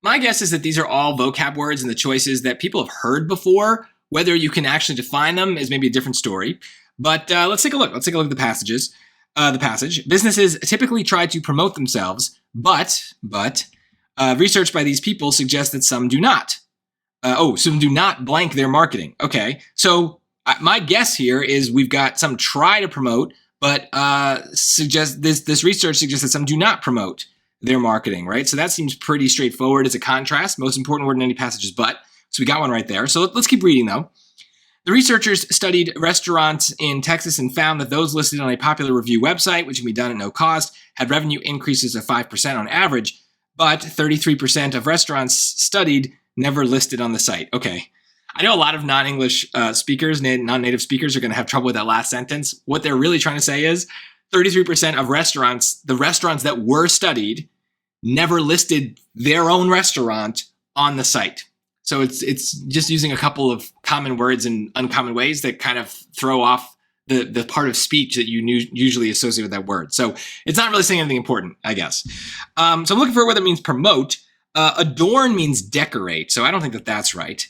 My guess is that these are all vocab words and the choices that people have heard before. Whether you can actually define them is maybe a different story. But let's take a look. Let's take a look at the passages. The passage. Businesses typically try to promote themselves, but research by these people suggests that some do not. Some do not blank their marketing. Okay, so my guess here is we've got some try to promote, but this research suggests that some do not promote their marketing, right? So that seems pretty straightforward as a contrast. Most important word in any passage is but. So we got one right there. So let's keep reading though. The researchers studied restaurants in Texas and found that those listed on a popular review website, which can be done at no cost, had revenue increases of 5% on average, but 33% of restaurants studied never listed on the site. Okay. I know a lot of non-English speakers, non-native speakers are going to have trouble with that last sentence. What they're really trying to say is 33% of restaurants, the restaurants that were studied, never listed their own restaurant on the site. So it's just using a couple of common words in uncommon ways that kind of throw off the part of speech that you usually associate with that word. So it's not really saying anything important, I guess. So I'm looking for what it means promote. Adorn means decorate. So I don't think that that's right.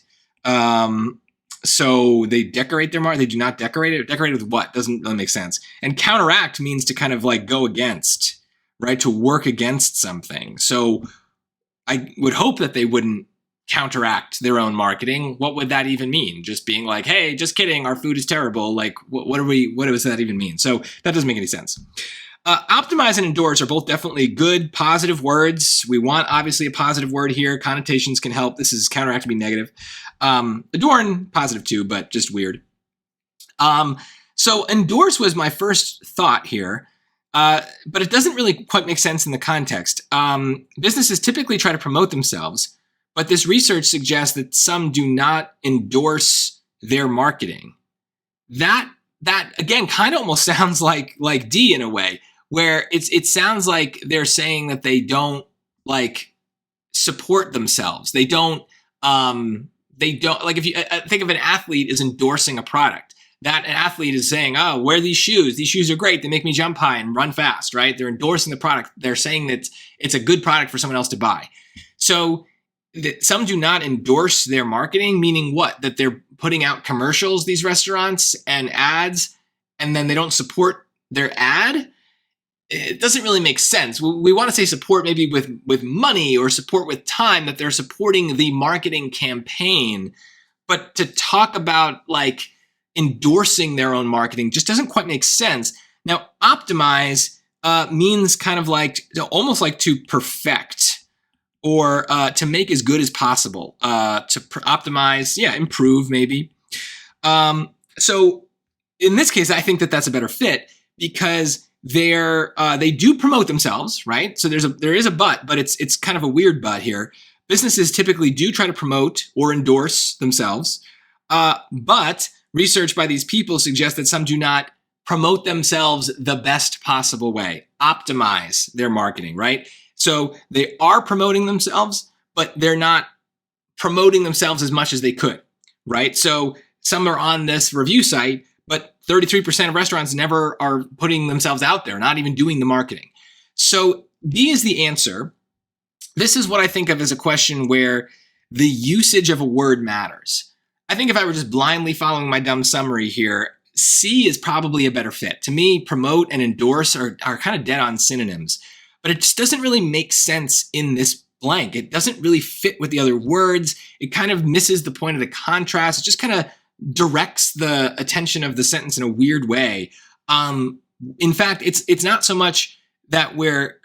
So they decorate their mark. They do not decorate it. Decorate with what? Doesn't really make sense. And counteract means to kind of like go against, right? To work against something. So I would hope that they wouldn't counteract their own marketing. What would that even mean? Just being like, hey, just kidding, our food is terrible. Like, what does that even mean? So that doesn't make any sense. Optimize and endorse are both definitely good, positive words. We want, obviously, a positive word here. Connotations can help. This is counteract to be negative. Adorn, positive too, but just weird. So endorse was my first thought here, but it doesn't really quite make sense in the context. Businesses typically try to promote themselves, but this research suggests that some do not endorse their marketing. That again kind of almost sounds like D in a way, where it sounds like they're saying that they don't like support themselves. They don't like, if you think of an athlete as endorsing a product, that an athlete is saying, oh, wear these shoes. These shoes are great. They make me jump high and run fast, right? They're endorsing the product. They're saying that it's a good product for someone else to buy. So some do not endorse their marketing, meaning what? That they're putting out commercials, these restaurants, and ads, and then they don't support their ad? It doesn't really make sense. We want to say support maybe with money or support with time, that they're supporting the marketing campaign. But to talk about like endorsing their own marketing just doesn't quite make sense. Now, optimize means kind of like almost like to perfect, or to make as good as possible, to optimize, improve maybe. So in this case, I think that that's a better fit because they do promote themselves, right? So there is a but it's kind of a weird but here. Businesses typically do try to promote or endorse themselves, but research by these people suggests that some do not promote themselves the best possible way, optimize their marketing, right? So they are promoting themselves, but they're not promoting themselves as much as they could, right? So some are on this review site, but 33% of restaurants never are putting themselves out there, not even doing the marketing. So B is the answer. This is what I think of as a question where the usage of a word matters. I think if I were just blindly following my dumb summary here, C is probably a better fit. To me, promote and endorse are kind of dead on synonyms. But it just doesn't really make sense in this blank. It doesn't really fit with the other words. It kind of misses the point of the contrast. It just kind of directs the attention of the sentence in a weird way. In fact, it's not so much that we're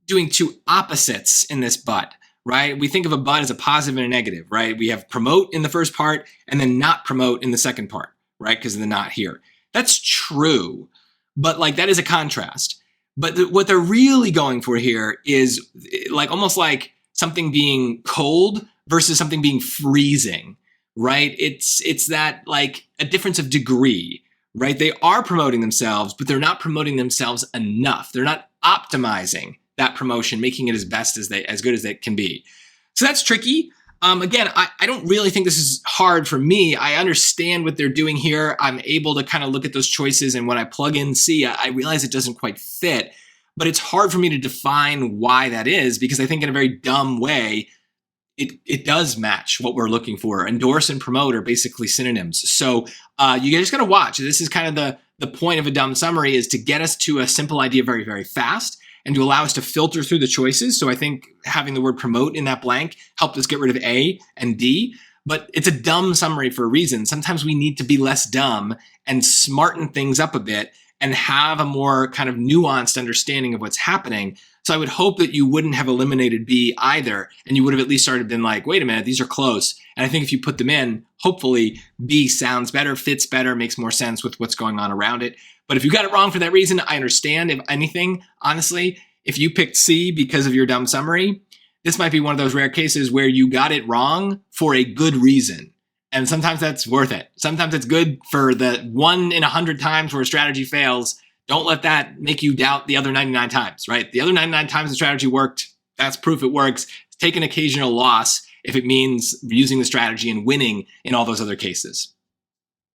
doing two opposites in this but, right? We think of a but as a positive and a negative, right? We have promote in the first part and then not promote in the second part, right? Because of the not here. That's true, but like that is a contrast. But what they're really going for here is like almost like something being cold versus something being freezing, right? It's that like a difference of degree, right? They are promoting themselves, but they're not promoting themselves enough. They're not optimizing that promotion, making it as good as it can be. So that's tricky. Again, I don't really think this is hard for me. I understand what they're doing here. I'm able to kind of look at those choices, and when I plug in C, I realize it doesn't quite fit. But it's hard for me to define why that is, because I think in a very dumb way, it does match what we're looking for. Endorse and promote are basically synonyms. So you just got to watch. This is kind of the point of a dumb summary, is to get us to a simple idea very, very fast and to allow us to filter through the choices. So I think having the word promote in that blank helped us get rid of A and D. But it's a dumb summary for a reason. Sometimes we need to be less dumb and smarten things up a bit and have a more kind of nuanced understanding of what's happening. So I would hope that you wouldn't have eliminated B either, and you would have at least started been like, wait a minute, these are close. And I think if you put them in, hopefully B sounds better, fits better, makes more sense with what's going on around it. But if you got it wrong for that reason, I understand. If anything, honestly, if you picked C because of your dumb summary, this might be one of those rare cases where you got it wrong for a good reason. And sometimes that's worth it. Sometimes it's good for the 1 in 100 times where a strategy fails. Don't let that make you doubt the other 99 times, right? The other 99 times the strategy worked, that's proof it works. Take an occasional loss if it means using the strategy and winning in all those other cases.